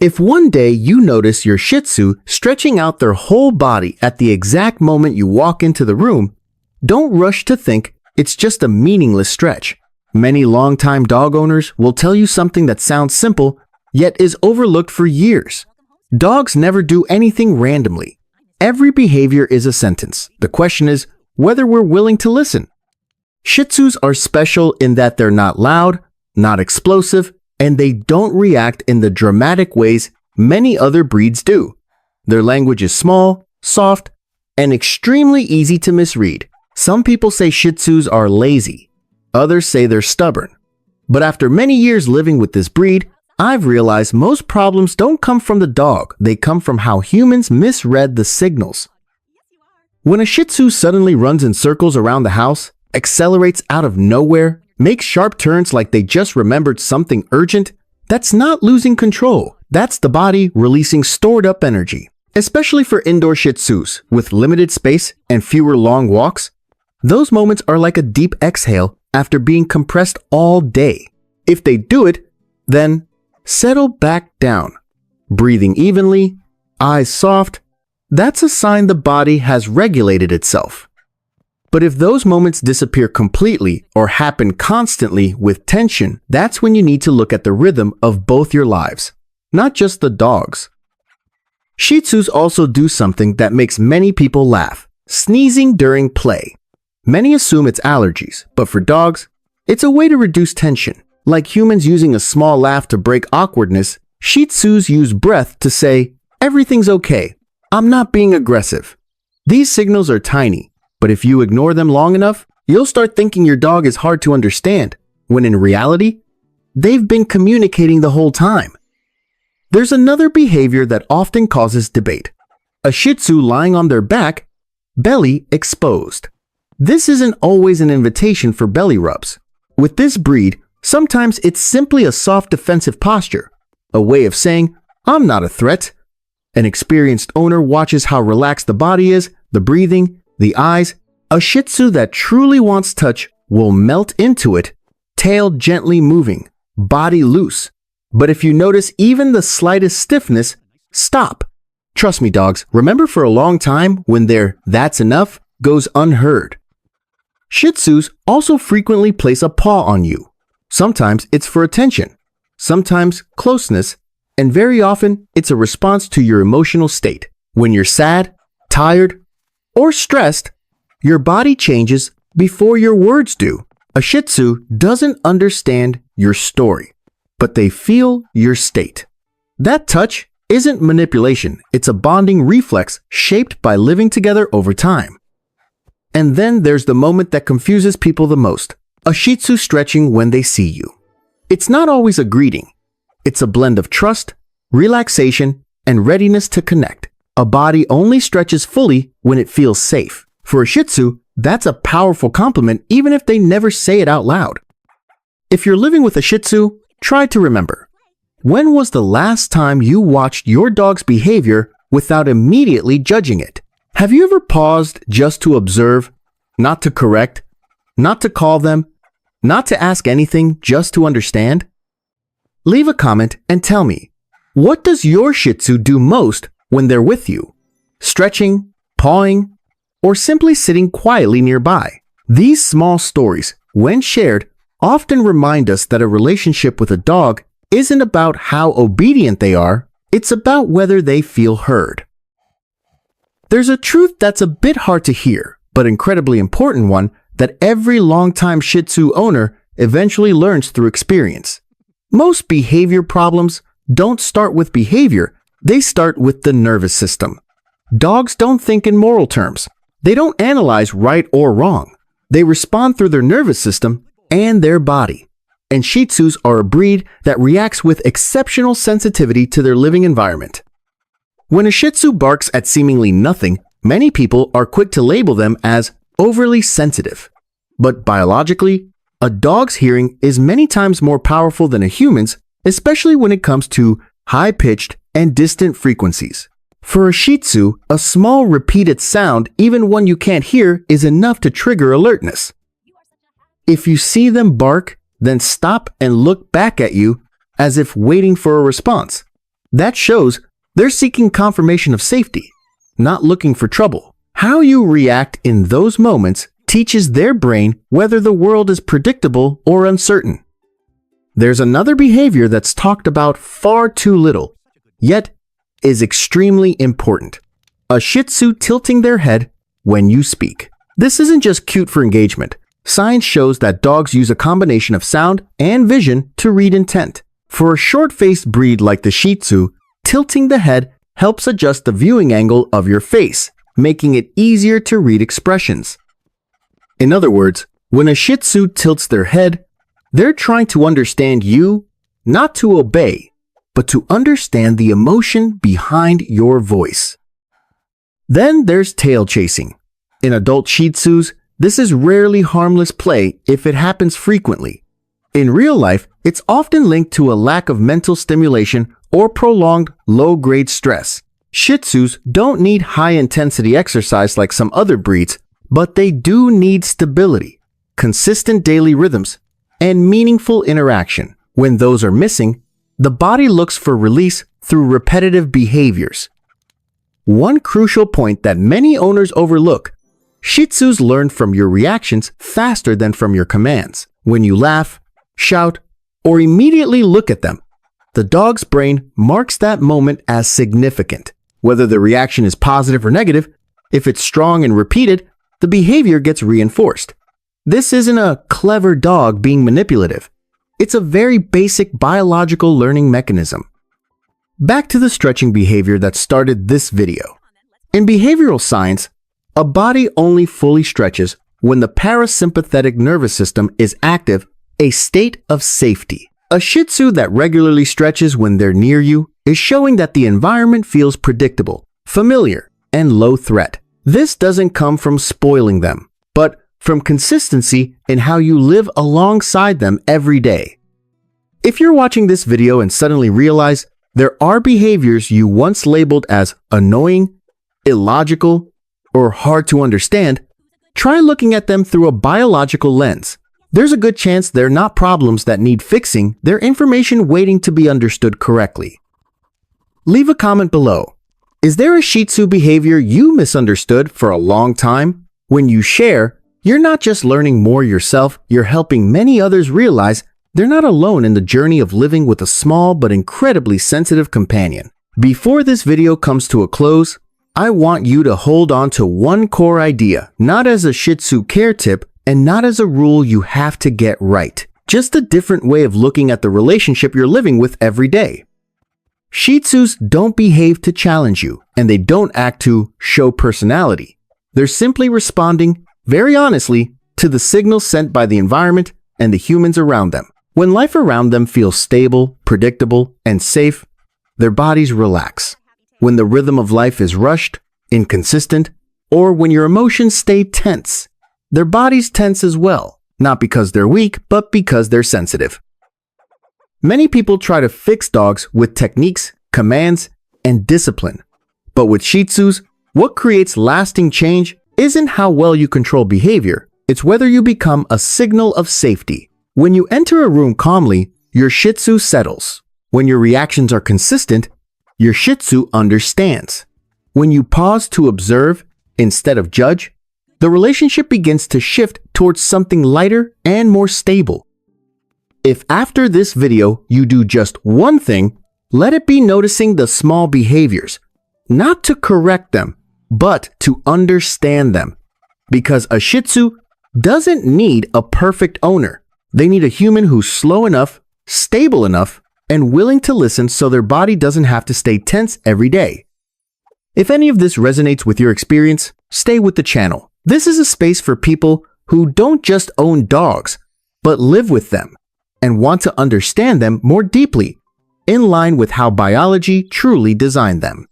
If one day you notice your Shih Tzu stretching out their whole body at the exact moment you walk into the room, don't rush to think it's just a meaningless stretch. Many longtime dog owners will tell you something that sounds simple, yet is overlooked for years. Dogs never do anything randomly. Every behavior is a sentence. The question is whether we're willing to listen. Shih Tzus are special in that they're not loud, not explosive, and they don't react in the dramatic ways many other breeds do. Their language is small, soft, and extremely easy to misread. Some people say Shih Tzus are lazy. Others say they're stubborn. But after many years living with this breed, I've realized most problems don't come from the dog. They come from how humans misread the signals. When a Shih Tzu suddenly runs in circles around the house, accelerates out of nowhere, makes sharp turns like they just remembered something urgent, that's not losing control. That's the body releasing stored up energy. Especially for indoor Shih Tzus with limited space and fewer long walks, those moments are like a deep exhale after being compressed all day. If they do it, then settle back down. Breathing evenly, eyes soft, that's a sign the body has regulated itself. But if those moments disappear completely or happen constantly with tension, that's when you need to look at the rhythm of both your lives, not just the dog's. Shih Tzus also do something that makes many people laugh: sneezing during play. Many assume it's allergies, but for dogs, it's a way to reduce tension. Like humans using a small laugh to break awkwardness, Shih Tzus use breath to say, "Everything's okay. I'm not being aggressive." These signals are tiny, but if you ignore them long enough, you'll start thinking your dog is hard to understand, when in reality, they've been communicating the whole time. There's another behavior that often causes debate. A Shih Tzu lying on their back, belly exposed. This isn't always an invitation for belly rubs. With this breed, sometimes it's simply a soft defensive posture, a way of saying, "I'm not a threat." An experienced owner watches how relaxed the body is, the breathing, the eyes. A Shih Tzu that truly wants touch will melt into it, tail gently moving, body loose. But if you notice even the slightest stiffness, stop. Trust me, dogs, remember for a long time when their "that's enough" goes unheard. Shih Tzus also frequently place a paw on you. Sometimes it's for attention, sometimes closeness, and very often it's a response to your emotional state. When you're sad, tired, or stressed, your body changes before your words do. A Shih Tzu doesn't understand your story, but they feel your state. That touch isn't manipulation, it's a bonding reflex shaped by living together over time. And then there's the moment that confuses people the most: a Shih Tzu stretching when they see you. It's not always a greeting. It's a blend of trust, relaxation, and readiness to connect. A body only stretches fully when it feels safe. For a Shih Tzu, that's a powerful compliment even if they never say it out loud. If you're living with a Shih Tzu, try to remember, when was the last time you watched your dog's behavior without immediately judging it? Have you ever paused just to observe, not to correct, not to call them, not to ask anything, just to understand? Leave a comment and tell me, what does your Shih Tzu do most when they're with you? Stretching, pawing, or simply sitting quietly nearby? These small stories, when shared, often remind us that a relationship with a dog isn't about how obedient they are, it's about whether they feel heard. There's a truth that's a bit hard to hear, but incredibly important one that every longtime Shih Tzu owner eventually learns through experience. Most behavior problems don't start with behavior, they start with the nervous system. Dogs don't think in moral terms. They don't analyze right or wrong. They respond through their nervous system and their body. And Shih Tzus are a breed that reacts with exceptional sensitivity to their living environment. When a Shih Tzu barks at seemingly nothing, many people are quick to label them as overly sensitive. But biologically, a dog's hearing is many times more powerful than a human's, especially when it comes to high-pitched and distant frequencies. For a Shih Tzu, a small repeated sound, even one you can't hear, is enough to trigger alertness. If you see them bark, then stop and look back at you as if waiting for a response. That shows they're seeking confirmation of safety, not looking for trouble. How you react in those moments teaches their brain whether the world is predictable or uncertain. There's another behavior that's talked about far too little, yet is extremely important. A Shih Tzu tilting their head when you speak. This isn't just cute for engagement. Science shows that dogs use a combination of sound and vision to read intent. For a short-faced breed like the Shih Tzu, tilting the head helps adjust the viewing angle of your face, making it easier to read expressions. In other words, when a Shih Tzu tilts their head, they're trying to understand you, not to obey, but to understand the emotion behind your voice. Then there's tail chasing. In adult Shih Tzus, this is rarely harmless play if it happens frequently. In real life, it's often linked to a lack of mental stimulation or prolonged low-grade stress. Shih Tzus don't need high-intensity exercise like some other breeds, but they do need stability, consistent daily rhythms, and meaningful interaction. When those are missing, the body looks for release through repetitive behaviors. One crucial point that many owners overlook: Shih Tzus learn from your reactions faster than from your commands. When you laugh, shout, or immediately look at them, the dog's brain marks that moment as significant. Whether the reaction is positive or negative, if it's strong and repeated, the behavior gets reinforced. This isn't a clever dog being manipulative. It's a very basic biological learning mechanism. Back to the stretching behavior that started this video. In behavioral science, a body only fully stretches when the parasympathetic nervous system is active, a state of safety. A Shih Tzu that regularly stretches when they're near you is showing that the environment feels predictable, familiar, and low threat. This doesn't come from spoiling them, but from consistency in how you live alongside them every day. If you're watching this video and suddenly realize there are behaviors you once labeled as annoying, illogical, or hard to understand, try looking at them through a biological lens. There's a good chance they're not problems that need fixing, they're information waiting to be understood correctly. Leave a comment below. Is there a Shih Tzu behavior you misunderstood for a long time? When you share, you're not just learning more yourself, you're helping many others realize they're not alone in the journey of living with a small but incredibly sensitive companion. Before this video comes to a close, I want you to hold on to one core idea, not as a Shih Tzu care tip and not as a rule you have to get right. Just a different way of looking at the relationship you're living with every day. Shih Tzus don't behave to challenge you, and they don't act to show personality. They're simply responding, very honestly, to the signals sent by the environment and the humans around them. When life around them feels stable, predictable, and safe, their bodies relax. When the rhythm of life is rushed, inconsistent, or when your emotions stay tense, their bodies tense as well, not because they're weak, but because they're sensitive. Many people try to fix dogs with techniques, commands, and discipline. But with Shih Tzus, what creates lasting change isn't how well you control behavior, it's whether you become a signal of safety. When you enter a room calmly, your Shih Tzu settles. When your reactions are consistent, your Shih Tzu understands. When you pause to observe instead of judge, the relationship begins to shift towards something lighter and more stable. If after this video you do just one thing, let it be noticing the small behaviors, not to correct them, but to understand them. Because a Shih Tzu doesn't need a perfect owner. They need a human who's slow enough, stable enough, and willing to listen so their body doesn't have to stay tense every day. If any of this resonates with your experience, stay with the channel. This is a space for people who don't just own dogs, but live with them and want to understand them more deeply, in line with how biology truly designed them.